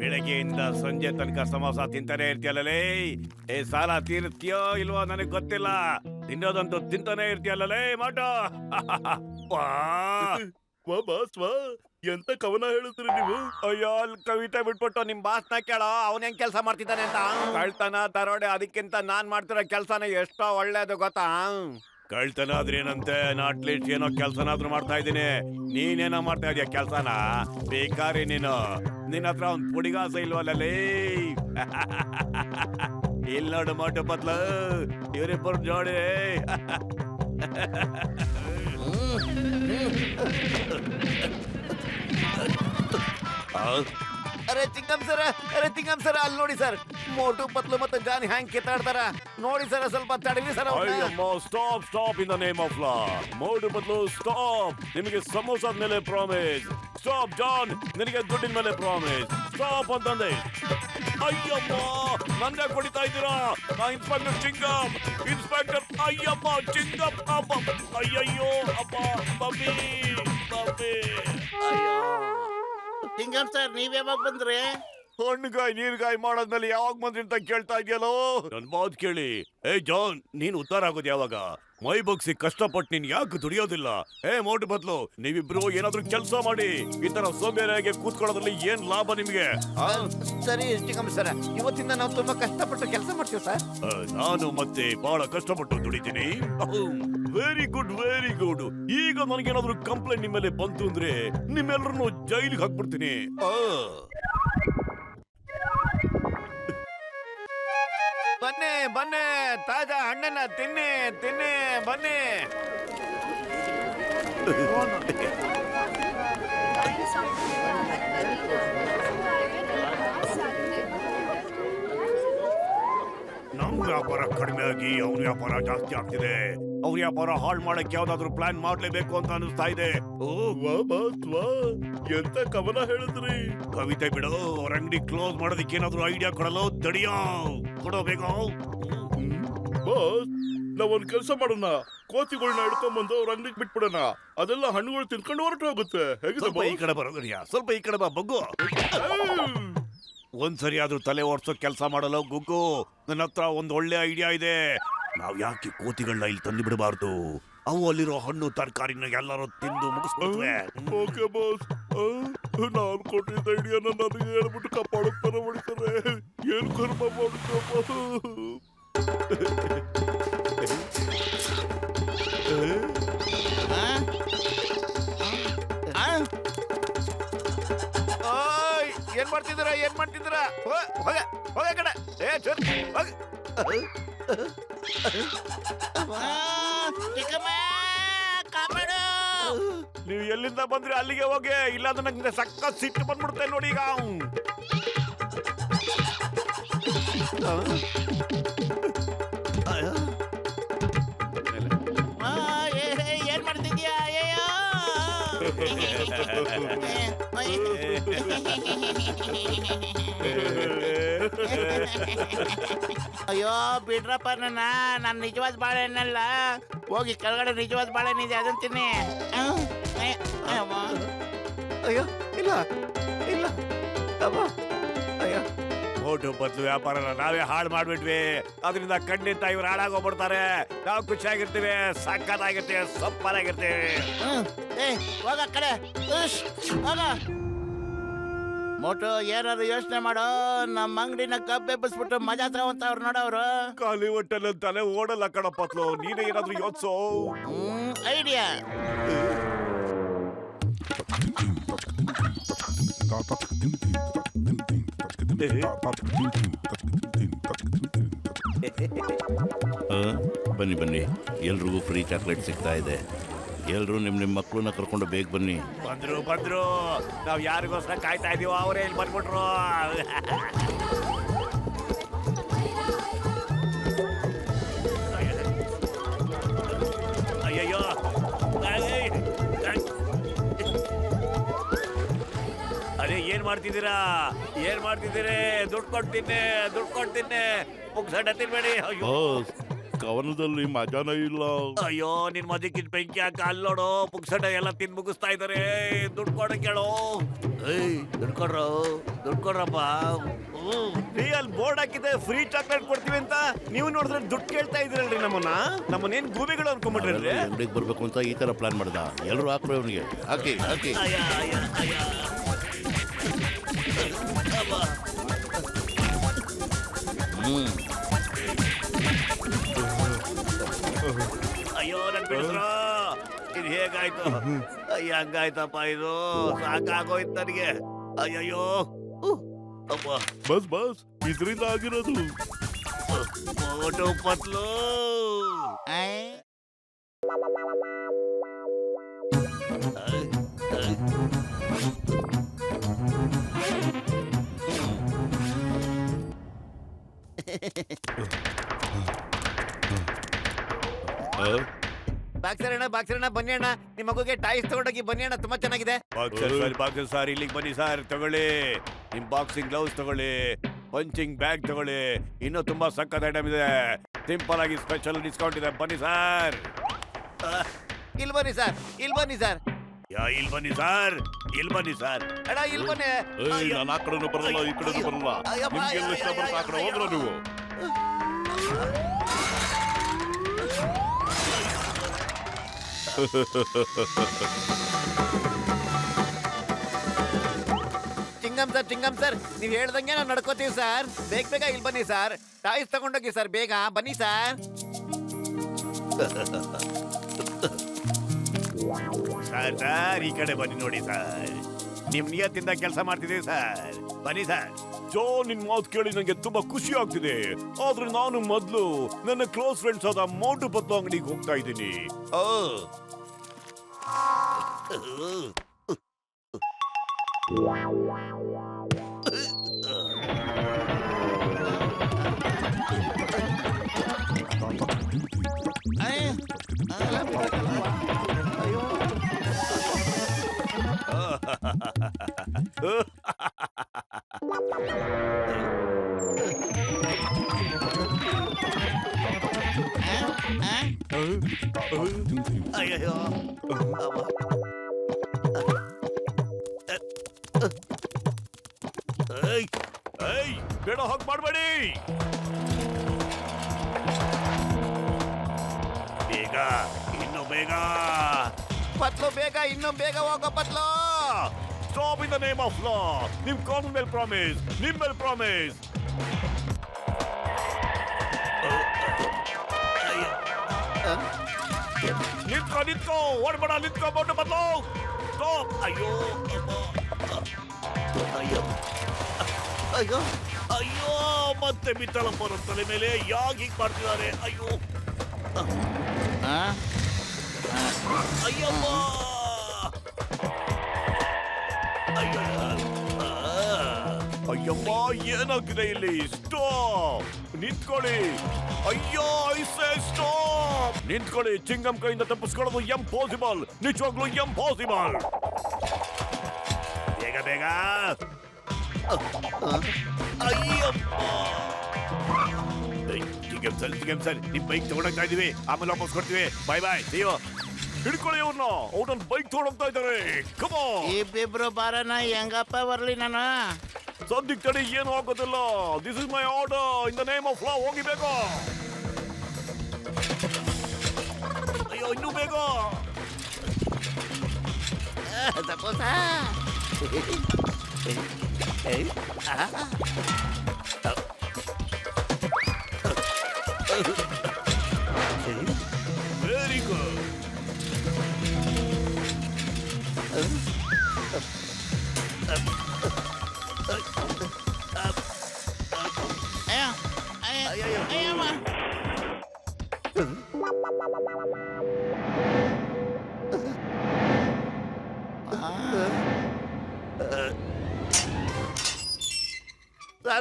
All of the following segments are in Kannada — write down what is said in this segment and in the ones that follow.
ಬೆಳಗ್ಗೆಯಿಂದ ಸಂಜೆ ತನಕ ಸಮೋಸ ತಿಂತಾನೆ ಇರ್ತೀಯಲ್ಲೇ. ಸಾಲ ತೀರ್ತೀಯೋ ಇಲ್ವೋ ನನಗ್ ಗೊತ್ತಿಲ್ಲ, ತಿನ್ನೋದಂತೂ ತಿಂತಾನೆ ಇರ್ತೀಯಲ್ಲೇ ಮಾಟ. ಎಂತ ಕವನ ಹೇಳಿದ್ರಿ ನೀವು? ಅಯ್ಯೋ, ಅಲ್ಲಿ ಕವಿತೆ ಬಿಟ್ಬಿಟ್ಟು ನಿಮ್ ಬಾಸ್ನ ಕೇಳೋ, ಅವನ್ ಹೆಂಗ್ ಕೆಲ್ಸ ಮಾಡ್ತಿದ್ದಾನೆ ಅಂತ. ಕಳ್ತನ ತರೋಡೆ ಅದಕ್ಕಿಂತ ನಾನ್ ಮಾಡ್ತಿರೋ ಕೆಲ್ಸನ ಎಷ್ಟೋ ಒಳ್ಳೇದು ಗೊತ್ತಾ. ಕಳ್ತನ ಆದ್ರೇನಂತೆ, ನಾ ಅಟ್ಲೀಸ್ಟ್ ಏನೋ ಕೆಲ್ಸನಾದ್ರೂ ಮಾಡ್ತಾ ಇದ್ದೀನಿ. ನೀನೇನೋ ಮಾಡ್ತಾ ಇದೀಯ ಕೆಲ್ಸನ, ಬೇಕಾರಿ ನೀನು. ನಿನ್ನ ಹತ್ರ ಒಂದ್ ಪುಡಿಗಾಸ ಇಲ್ವಲ್ಲೇ. ಇಲ್ಲಿ ನೋಡು ಮೋಟು ಪತ್ಲು, ಇವರಿಬ್ಬರು ಜೋಡಿ. ಅರೆ ಚಿಕ್ಕಂ ಸರ ಅಲ್ಲಿ ನೋಡಿ ಸರ್, ಮೋಟು ಪತ್ಲು ಮತ್ತೆ ಜಾನಿ ಹ್ಯಾಂಗ್ ಕಿತ್ತಾಡ್ತಾರ ನೋಡಿ ಸರ್. ಸ್ವಲ್ಪ ತಡವಿ sir. Stop stop in the name of law. Motu Patlu stop. ನಿಮಗೆ ಸಮೋಸದ ಮೇಲೆ ಪ್ರಾಮಿಸ್. ಸ್ಟಾಪ್ ಜಾನ್, ನಿನಗೆ ದುಡ್ಡಿನ ಮೇಲೆ ಪ್ರಾಮಿಸ್. ಸ್ಟಾಪ್ ಅಂತಂದೆ. ಅಯ್ಯಮ್ಮ, ನಂದೇ ಕೊಡಿತಾ ಇದ್ದೀರಾ? Inspector ಚಿಂಗಮ್, inspector. ಅಯ್ಯಮ್ಮ ಚಿಂಗಮ್, ಅಮ್ಮ, ಅಯ್ಯಯ್ಯೋ ಅಮ್ಮ, ಮಮ್ಮಿ ಮಮ್ಮಿ. ಅಯ್ಯೋ ಚಿಂಗಂ ಸರ್, ನೀವ್ ಯಾವಾಗ ಬಂದ್ರೆ? ಹಣ್ಣುಗಾಯಿ ನೀರ್ಗಾಯಿ ಮಾಡೋದ್ಮೇಲೆ ಯಾವಾಗ ಬಂದ್ರಿ ಅಂತ ಕೇಳ್ತಾ ಇದೆಯಲ್ಲೋ. ನನ್ ಮಾತು ಕೇಳಿ. ಜಾನ್, ನೀನ್ ಉದ್ದಾರ ಆಗೋದು ಯಾವಾಗ? ಮೈ ಬಗ್ಸಿ ಕಷ್ಟಪಟ್ಟು ನೀನ್ ಯಾಕೆ ದುಡಿಯೋದಿಲ್ಲ? ಮೋಟು ಬದ್ಲು, ನೀವಿಬ್ರು ಏನಾದ್ರೂ ಕೆಲಸ ಮಾಡಿ. ಈ ತರ ಸೋಂಬೇರಿಯಾಗಿ ಕೂತ್ಕೊಳ್ಳೋದ್ರಲ್ಲಿ ಏನ್ ಲಾಭ ನಿಮ್ಗೆ? ಸರಿ ಚಿಕ್ಕಂ ಸರ್, ಇವತ್ತಿಂದ ನಾವು ತುಂಬಾ ಕಷ್ಟಪಟ್ಟು ಕೆಲಸ ಮಾಡ್ತೀವಿ ಸರ್. ನಾನು ಮತ್ತೆ ಬಹಳ ಕಷ್ಟಪಟ್ಟು ದುಡಿತೀನಿ. Very good very good. ಈಗ ನನಗೇನಾದ್ರೂ ಕಂಪ್ಲೇಂಟ್ ನಿಮ್ಮ ಮೇಲೆ ಬಂತು ಅಂದ್ರೆ ನಿಮ್ಮೆಲ್ಲರನ್ನು ಜೈಲಿಗೆ ಹಾಕ್ಬಿಡ್ತೀನಿ. ಬನ್ನಿ ಬನ್ನಿ, ತಾಜಾ ಹಣ್ಣನ್ನ ತಿನ್ನಿ ತಿನ್ನಿ ಬನ್ನಿ. ನಮ್ ವ್ಯಾಪಾರ ಕಡಿಮೆ ಆಗಿ ಅವ್ರ ವ್ಯಾಪಾರ ಜಾಸ್ತಿ ಆಗ್ತಿದೆ. ಅವ್ರ ವ್ಯಾಪಾರ ಹಾಳು ಮಾಡಕ್ಕೆ ಯಾವ್ದಾದ್ರು ಪ್ಲಾನ್ ಮಾಡ್ಲೇಬೇಕು ಅಂತ ಅನಿಸ್ತಾ ಇದೆ. ಎಂತ ಕವನ ಹೇಳಿದ್ರಿ? ಕವಿತೆ ಬಿಡು, ಅವ್ರ ಅಂಗಡಿ ಕ್ಲೋಸ್ ಮಾಡೋದಕ್ಕೆ ಏನಾದ್ರು ಐಡಿಯಾ ಕೊಡಲು ತಡಿಯೋ. ಕೊಡೋ ಬೇಗ. ಬಾಸ್, ನಾವ್ ಒಂದ್ ಕೆಲ್ಸ ಮಾಡೋಣ. ಕೋತಿಗಳನ್ನ ಹಿಡ್ಕೊಂಡ್ಬಂದು ಅವ್ರ ಅಂಗಡಿಗೆ ಬಿಟ್ಬಿಡೋಣ. ಅದೆಲ್ಲ ಹಣ್ಣುಗಳು ತಿನ್ಕೊಂಡು ಹೊರಟು ಹೋಗುತ್ತೆ. ಸ್ವಲ್ಪ ಈ ಕಡೆ ಬರೋದ್ರಿಯಾ, ಸ್ವಲ್ಪ ಈ ಕಡೆ ಬಾ ಬಗ್ಗು. ಒಂದ್ಸರಿ ಆದ್ರೂ ತಲೆ ಓಡಿಸೋ ಕೆಲಸ ಮಾಡಲು ಗುಗ್ಗು. ನನ್ನ ಹತ್ರ ಒಂದ್ ಒಳ್ಳೆ ಐಡಿಯಾ ಇದೆ. ನಾವ್ ಯಾಕೆ ಕೋತಿಗಳನ್ನ ಇಲ್ಲಿ ತಂದು ಬಿಡಬಾರ್ದು? ಅವು ಅಲ್ಲಿರೋ ಹಣ್ಣು ತರಕಾರಿನ ಎಲ್ಲರೂ ತಿಂದು ಮುಗಿಸ್ಬಿಡ್ತವೆ. ಓಕೆ ಬಾಸ್, ನಾನ್ ಕೊಟ್ಟಿದ್ದ ಐಡಿಯಾನ ನನಗೆ ಹೇಳ್ಬಿಟ್ಟು ಕಾಪಾಡಕ್ ತರ ಮಾಡಿದ್ದಾರೆ. ಏನ್ ಕರ್ಮ ಮಾಡ್ಕೋ. ಏನ್ ಮಾಡ್ತಿದ್ದೀರಾ? ಏನ್ ಮಾಡ್ತಿದ್ದೀರಾ? ಹೋಗ ಕಡೆ. ನೀವು ಎಲ್ಲಿಂದ ಬಂದ್ರಿ ಅಲ್ಲಿಗೆ ಹೋಗಿ, ಇಲ್ಲಾಂದ್ರೆ ನಂಗೆ ಸಕ್ಕ ಸಿಟ್ಟು ಬಂದ್ಬಿಡುತ್ತೆ ನೋಡಿ. ಈಗ ಏನ್ ಮಾಡ್ತಿದ್ಯಾ? ಅಯ್ಯೋ ಬಿಡ್ರಪ್ಪ, ನಾನು ನಿಜವಾದ ಬಾಳೆಹಣ್ಣಲ್ಲ. ಹೋಗಿ ಕೆಳಗಡೆ ನಿಜವಾದ ಬಾಳೆಹಣ್ಣಿದೆ, ಅದನ್ನ ತಿನ್ನಿ. ಅಯ್ಯೋ ಇಲ್ಲ ಇಲ್ಲ ಅಯ್ಯೋ. ಮೋಟು ಬದ್ಲು ವ್ಯಾಪಾರನ ನಾವೇ ಹಾಳು ಮಾಡ್ಬಿಟ್ವಿ. ಅದರಿಂದ ಖಂಡಿತ ಇವ್ರು ಹಾಳಾಗೋಗ್ಬಿಡ್ತಾರೆ. ನಾವು ಖುಷಿಯಾಗಿರ್ತೀವಿ, ಸಕ್ಕತ್ತಾಗಿರ್ತೀವಿ, ಸಪ್ಪರಾಗಿರ್ತೀವಿ. ಹೋಗ ಕಡೆ ಹೋಗ. ಮೋಟು, ಏನಾದ್ರು ಯೋಚನೆ ಮಾಡೋ. ನಮ್ಮ ಅಂಗಡಿನ ಕಬ್ಬೆಬ್ಬಿಸ್ಬಿಟ್ಟು ಮಜಾ ತಗೊಂತ ಅವ್ರು ನೋಡೋರು. ಖಾಲಿ ಹೊಟ್ಟೆಲ್ಲ ತಲೆ ಓಡಲ್ಲ ಕಣ ಪತ್ಲು. ನೀನೇ ಏನಾದ್ರು ಯೋಚಿಸೋ ಐಡಿಯಾ. ಬನ್ನಿ ಬನ್ನಿ, ಎಲ್ರಿಗೂ ಫ್ರೀ ಚಾಕ್ಲೇಟ್ ಸಿಗ್ತಾ ಇದೆ. ಎಲ್ರು ನಿಮ್ಮ ಮಕ್ಕಳನ್ನ ಕರ್ಕೊಂಡು ಬೇಗ ಬನ್ನಿ. ಬಂದ್ರು. ನಾವ್ ಯಾರಿಗೋಸ್ಕರ ಕಾಯ್ತಾ ಇದೀವೋ ಅವರೇ ಇಲ್ಲಿ ಬಂದ್ಬಿಟ್ರು. ಅಯ್ಯಯ್ಯೋ, ಅದೇ ಏನ್ ಮಾಡ್ತಿದ್ದೀರಾ? ದುಡ್ಡು ಕೊಡ್ತೀನಿ. ಮುಗ್ಸಡ್ಡ ತಿನ್ಬೇಡಿ. ಕವನದಲ್ಲಿ ಮಜಾನೇ ಇಲ್ಲ. ಅಯ್ಯೋ ನಿನ್ ಮದಕ್ಕಿದ್ ಬೆಂಕಿ ಹಾಕ ಅಲ್ಲಿ ನೋಡು ಪುಕ್ಸಟ ಎಲ್ಲ ತಿಂದ್ ಮುಗಿಸ್ತಾ ಇದಾರೆ. ದುಡ್ಡು ಕೊಡ ಕೇಳು. ದುಡ್ಡು ಕೊಡ್ರಪ್ಪ. ಅಲ್ಲಿ ಬೋರ್ಡ್ ಹಾಕಿದೆ ಫ್ರೀ ಚಾಕ್ಲೇಟ್ ಕೊಡ್ತೀವಿ ಅಂತ. ನೀವು ನೋಡಿದ್ರೆ ದುಡ್ಡು ಕೇಳ್ತಾ ಇದ್ರಲ್ರಿ ನಮ್ಮನ್ನೇನ್ ಗೂಬಿಗಳು ಅನ್ಕೊಂಡ್ಬಿಟ್ರಿ. ಅಂಗಡಿಗೆ ಬರ್ಬೇಕು ಅಂತ ಈ ತರ ಪ್ಲಾನ್ ಮಾಡ್ದ. ಎಲ್ರು ಹಾಕ್ರಿ ಅವನಿಗೆ. ಹಾಕಿ ಹಾಕಿ. ಅಯ್ಯೋ ನನ್ ಬಿಡಿಸ್ರ. ಇದು ಹೇಗಾಯ್ತು? ಅಯ್ಯ ಹಂಗಾಯ್ತಪ್ಪ. ಇದು ಸಾಕಾಗೋಯ್ತು ನನಗೆ. ಅಯ್ಯಯ್ಯೋ ಅಪ್ಪ. ಬಸ್ ಇದರಿಂದ ಆಗಿರೋದು. ಮೋಟು ಪತ್ಲು. ಬಾಕ್ಸರಣ್ಣ ಬನ್ನಿ ಅಣ್ಣ. ನಿಮ್ಮ ಮಗುಗೆ ಟಾಯ್ಸ್ ತಗೊಂಡೋಗಿ ಬನ್ನಿ ಅಣ್ಣ, ತುಂಬಾ ಚೆನ್ನಾಗಿದೆ. ಬಾಕ್ಸರ್ ಸರ್ ಇಲ್ಲಿಗೆ ಬನ್ನಿ ಸರ್. ತಗೊಳ್ಳಿ ನಿಮ್ ಬಾಕ್ಸಿಂಗ್ ಗ್ಲೌಸ್ ತಗೊಳ್ಳಿ, ಪಂಚಿಂಗ್ ಬ್ಯಾಗ್ ತಗೊಳ್ಳಿ. ಇನ್ನೂ ತುಂಬಾ ಸಕ್ಕತ್ ಐಟಮ್ ಇದೆ. ಸಿಂಪಲ್ ಆಗಿ ಸ್ಪೆಷಲ್ ಡಿಸ್ಕೌಂಟ್ ಇದೆ. ಬನ್ನಿ ಸರ್. ಇಲ್ಲಿ ಬನ್ನಿ ಸರ್. ಇಲ್ಲಿ ಬನ್ನಿ ಸರ್. ಅಣ್ಣ ಇಲ್ಲಿ ಬನ್ನಿ. ನಾನು ಆ ಕಡೆನೂ ಬರಲ್ಲ, ಈ ಕಡೆನೂ ಬರಲ್ಲ. ನಿಮ್ಗೆಲ್ಲ ಇಷ್ಟ ಬರುತ್ತೆ ಆ ಕಡೆ ಹೋಗ್ರ ನೀವು. ಚಿಂಗಮ್ ಸರ್ ನೀವ್ ಹೇಳ್ದಂಗೆ ನಾವು ನಡ್ಕೋತೀವಿ ಸರ್. ಬೇಗ ಇಲ್ಲಿ ಬನ್ನಿ ಸರ್. ಟಾಯ್ಸ್ ತಗೊಂಡೋಗಿ ಸರ್, ಬೇಗ ಬನ್ನಿ ಸರ್. ಸರ್ ಈ ಕಡೆ ಬನ್ನಿ ನೋಡಿ ಸರ್. ನಿಮ್ ನಿಯತ್ತಿಂದ ಕೆಲಸ ಮಾಡ್ತಿದ್ದೀವಿ ಸರ್. ಬನ್ನಿ ಸರ್. ಜೋ ನಿನ್ ಮಾತು ಕೇಳಿ ನಂಗೆ ತುಂಬಾ ಖುಷಿ ಆಗ್ತಿದೆ. ಆದ್ರೆ ನಾನು ಮೊದ್ಲು ನನ್ನ ಕ್ಲೋಸ್ ಫ್ರೆಂಡ್ಸ್ ಆದ ಮೋಟು ಪತ್ಲು ಅಂಗಡಿಗೆ ಹೋಗ್ತಾ ಇದ್ದೀನಿ. ಅಯ್ಯಯ್ಯೋ ಬೇಡ ಹಾಗೆ ಮಾಡಬೇಡಿ. ಬೇಗ, ಇನ್ನು ಬೇಗ. ಪತ್ಲು ಬೇಗ, ಇನ್ನೂ ಬೇಗ ಹೋಗೋ ಪತ್ಲು. Stop in the name of law. ನಿಮ್ ಕಾನೂನ್ ಮೇಲೆ ಪ್ರಾಮಿಸ್, ನಿಮ್ ಮೇಲೆ ಪ್ರಾಮಿಸ್. ನಿಂತ್ಕೋ ಓಡ್ಬೇಡ. ನಿಂತ್ಕೋ ಮೋಟು ಪತ್ಲು. ಸ್ಟಾಪ್. ಅಯ್ಯೋ ಅಯ್ಯೋ ಅಯ್ಯೋ ಅಯ್ಯೋ ಮತ್ತೆ ಬಿತ್ತಳಪ್ಪ ನನ್ನ ತಲೆ ಮೇಲೆ. ಯಾಕೆ ಹೀಗೆ ಮಾಡ್ತಿದ್ದಾರೆ? ಅಯ್ಯೋ ಅಯ್ಯಮ್ಮ. ಅಯ್ಯೋ ಅಯ್ಯಮ್ಮ ಏನಾಗ್ತಿದೆ ಇಲ್ಲಿ? ಸ್ಟಾಪ್. ನಿಂತ್ಕೊಳ್ಳಿ. ಅಯ್ಯೋ ಐಸೆ ಸ್ಟಾಪ್. ನಿಂತ್ಕೊಳ್ಳಿ. ಚಿಂಗಮ್ ಕೈಯಿಂದ ತಪ್ಪಿಸ್ಕೊಳ್ಳೋದು ಇಂಪಾಸಿಬಲ್. ನಿಜವಾಗ್ಲೂ ಇಂಪಾಸಿಬಲ್. ಬೇಗ ಬೇಗ. ಅಯ್ಯಪ್ಪ. ಚಿಗಮ್ ಸರ್ ನಿಮ್ ಬೈಕ್ ತಗೊಂಡೋಗ್ತಾ ಇದೀವಿ. ಆಮೇಲೆ ವಾಪಸ್ ಕೊಡ್ತೀವಿ. ಬಾಯ್ ಬಾಯ್. ಸಿಯೋ. ಹಿಡ್ಕೊಳ್ಳಿ ಅವ್ರನ್ನ. ಅವ್ರನ್ನ ಬೈಕ್ ತಗೊಂಡೋಗ್ತಾ ಇದ್ದಾರೆ. ಕಮೋ. ಇಬ್ಬಿಬ್ರು ಬಾರನ ಹೆಂಗಪ್ಪ ಬರ್ಲಿ ನಾನು. ಸದ್ಯಕ್ಕೆ ತಡಿ, ಏನು ಆಗೋದಿಲ್ಲ. This is my order. In the name of law ಹೋಗಿಬೇಕು. ಅಯ್ಯೋ ಇನ್ನೂ ಬೇಗ. ತಪ್ಪೋಸ. Very good. ಅಯ್ಯಮ್ಮ.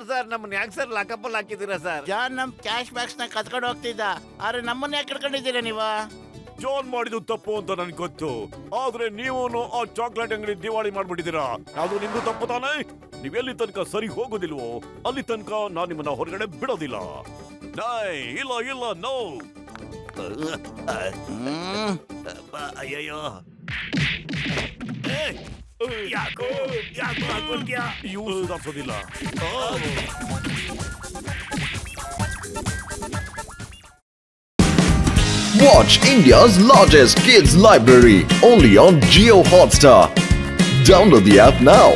ಸರ್ ನಮ್ಮನ್ನ ಯಾಕೆ ಸರ್ ಲಾಕಪ್ಪಲ್ಲಿ ಹಾಕಿದ್ದೀರಾ ಸರ್? ಜಾನ್ ನಮ್ ಕ್ಯಾಶ್ ಬ್ಯಾಗ್ಸ್ ನ ಕತ್ಕೊಂಡು ಹೋಗ್ತಿದ್ದ. ಆದ್ರೆ ನಮ್ಮನ್ನ ಯಾಕೆ ಕಟ್ಕೊಂಡಿದ್ದೀರಾ ನೀವು? ಜಾನ್ ಮಾಡಿದ್ದು ತಪ್ಪು ಅಂತ ನನ್ಗೆ ಗೊತ್ತು, ಆದ್ರೆ ನೀವು ಆ ಚಾಕ್ಲೇಟ್ ಅಂಗಡಿ ದಿವಾಳಿ ಮಾಡ್ಬಿಟ್ಟಿದ್ದೀರಾ. ಅದು ನಿಮ್ದು ತಪ್ಪು ತಾನೇ? ನೀವೆಲ್ಲಿ ತನಕ ಸರಿ ಹೋಗೋದಿಲ್ವೋ ಅಲ್ಲಿ ತನಕ ನಾನ್ ನಿಮ್ಮನ್ನ ಹೊರಗಡೆ ಬಿಡೋದಿಲ್ಲ. ಇಲ್ಲ ಇಲ್ಲ ನೋ. ಅಯ್ಯಯ್ಯೋ, ಯಾಕೋ ಇವು ಸುಧಾರಿಸೋದಿಲ್ಲ. Watch India's largest kids library only on Geo Hotstar. Download the app now.